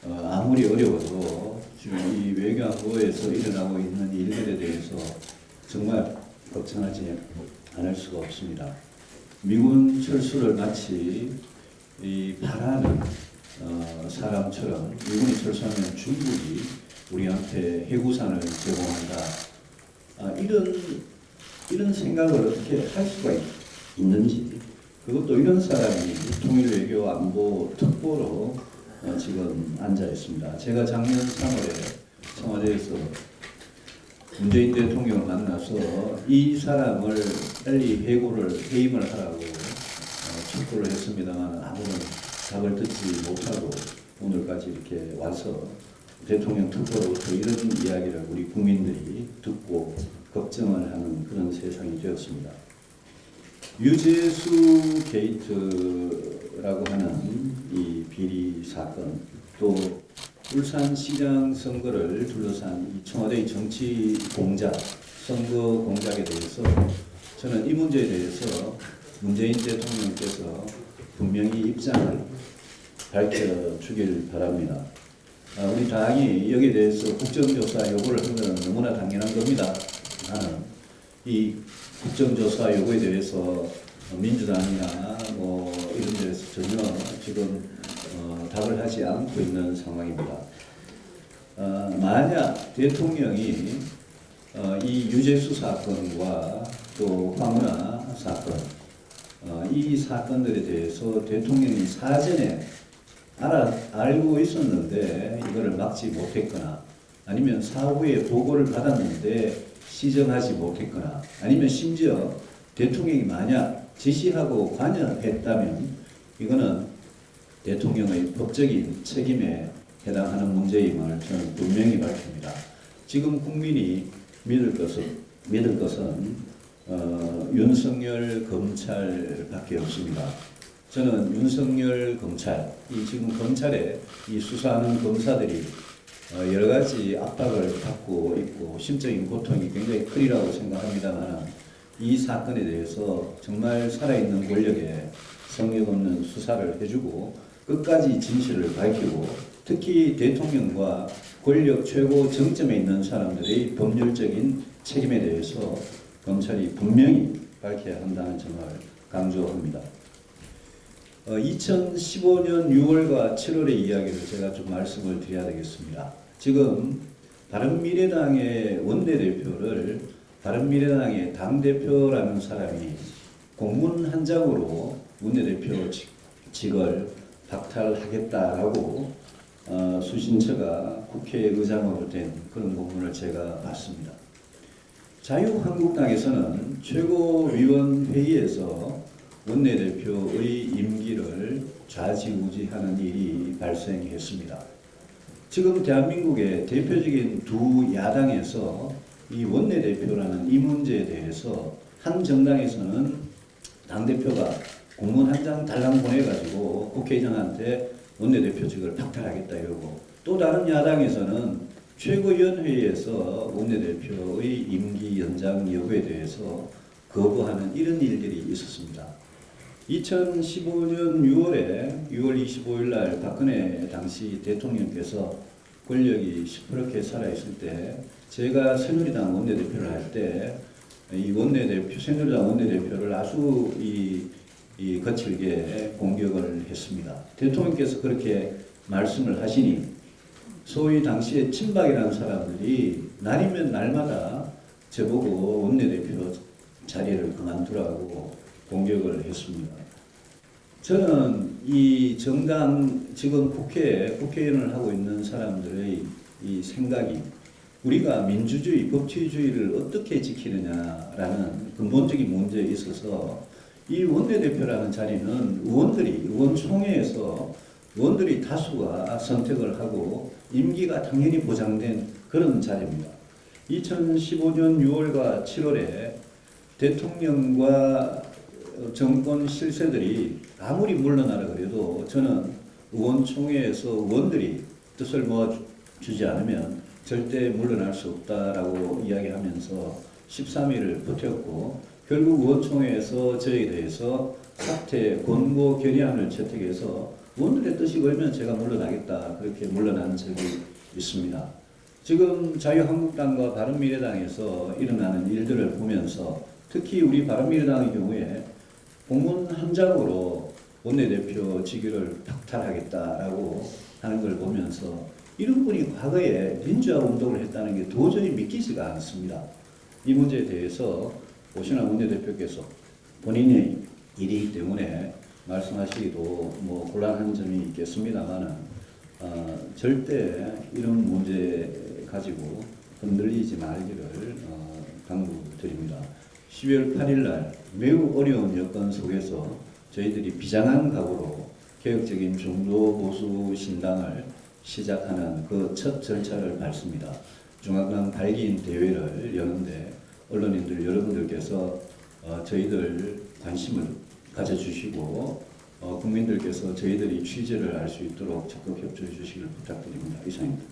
아무리 어려워도 지금 이 외교안보에서 일어나고 있는 일들에 대해서 정말 걱정하지 않을 수가 없습니다. 미군 철수를 마치 이 바라는 사람처럼 미군이 철수하면 중국이 우리한테 해구산을 제공한다. 이런 생각을 어떻게 할 수가 있는지, 그것도 이런 사람이 통일외교안보 특보로 지금 앉아 있습니다. 제가 작년 3월에 청와대에서 문재인 대통령을 만나서 이 사람을 빨리 해임을 하라고 촉구를 했습니다만 아무런 답을 듣지 못하고 오늘까지 이렇게 와서 대통령 특보로부터 이런 이야기를 우리 국민들이 듣고 걱정을 하는 그런 세상이 되었습니다. 유재수 게이트라고 하는 이 비리 사건, 또 울산시장 선거를 둘러싼 이 청와대의 정치 공작, 선거 공작에 대해서 저는 이 문제에 대해서 문재인 대통령께서 분명히 입장을 밝혀주길 바랍니다. 우리 당이 여기에 대해서 국정조사 요구를 한 것은 너무나 당연한 겁니다. 나는 이 국정조사 요구에 대해서 민주당이나 뭐 이런 데서 전혀 지금 답을 하지 않고 있는 상황입니다. 만약 대통령이 이 유재수 사건과 또 황운하 사건, 이 사건들에 대해서 대통령이 사전에 알고 있었는데 이거를 막지 못했거나, 아니면 사후에 보고를 받았는데 시정하지 못했거나, 아니면 심지어 대통령이 만약 지시하고 관여했다면 이거는 대통령의 법적인 책임에 해당하는 문제임을 저는 분명히 밝힙니다. 지금 국민이 믿을 것은 윤석열 검찰밖에 없습니다. 저는 윤석열 검찰, 이 지금 검찰에 이 수사하는 검사들이 여러 가지 압박을 받고 있고 심적인 고통이 굉장히 크리라고 생각합니다만, 이 사건에 대해서 정말 살아있는 권력에 성역 없는 수사를 해주고 끝까지 진실을 밝히고, 특히 대통령과 권력 최고 정점에 있는 사람들의 법률적인 책임에 대해서 검찰이 분명히 밝혀야 한다는 점을 강조합니다. 2015년 6월과 7월의 이야기를 제가 좀 말씀을 드려야 되겠습니다. 지금 바른미래당의 원내대표를 바른미래당의 당대표라는 사람이 공문 한 장으로 원내대표직을 박탈하겠다라고 수신처가 국회의장으로 된 그런 공문을 제가 봤습니다. 자유한국당에서는 최고위원회의에서 원내대표의 임기를 좌지우지하는 일이 발생했습니다. 지금 대한민국의 대표적인 두 야당에서 이 원내대표라는 이 문제에 대해서 한 정당에서는 당대표가 공문 한 장 달랑 보내가지고 국회의장한테 원내대표직을 박탈하겠다 이러고, 또 다른 야당에서는 최고위원회의에서 원내대표의 임기 연장 여부에 대해서 거부하는 이런 일들이 있었습니다. 2015년 6월 25일 날 박근혜 당시 대통령께서 권력이 시퍼렇게 살아있을 때 제가 새누리당 원내대표를 할 때 이 새누리당 원내대표를 아주 거칠게 공격을 했습니다. 대통령께서 그렇게 말씀을 하시니 소위 당시에 친박이라는 사람들이 날이면 날마다 저보고 원내대표 자리를 그만두라고 공격을 했습니다. 저는 이 정당 지금 국회의원을 하고 있는 사람들의 이 생각이 우리가 민주주의, 법치주의를 어떻게 지키느냐라는 근본적인 문제에 있어서 이 원내대표라는 자리는 의원총회에서 의원들이 다수가 선택을 하고 임기가 당연히 보장된 그런 자리입니다. 2015년 6월과 7월에 대통령과 정권 실세들이 아무리 물러나라 그래도 저는 의원총회에서 의원들이 뜻을 모아주지 않으면 절대 물러날 수 없다라고 이야기하면서 13일을 버텼고, 결국 의원총회에서 저에 대해서 사퇴 권고 결의안을 채택해서 의원들의 뜻이 걸면 제가 물러나겠다 그렇게 물러난 적이 있습니다. 지금 자유한국당과 바른미래당에서 일어나는 일들을 보면서 특히 우리 바른미래당의 경우에 공문 한 장으로 원내대표 직위를 박탈하겠다라고 하는 걸 보면서 이런 분이 과거에 민주화 운동을 했다는 게 도저히 믿기지가 않습니다. 이 문제에 대해서 오신환 원내대표께서 본인의 일이기 때문에 말씀하시기도 뭐 곤란한 점이 있겠습니다만 절대 이런 문제 가지고 흔들리지 말기를 당부드립니다. 12월 8일 날 매우 어려운 여건 속에서 저희들이 비장한 각오로 개혁적인 중도 보수 신당을 시작하는 그 첫 절차를 밟습니다. 중앙당 발기인 대회를 여는데 언론인들 여러분들께서 저희들 관심을 가져주시고 국민들께서 저희들이 취재를 알 수 있도록 적극 협조해 주시기를 부탁드립니다. 이상입니다.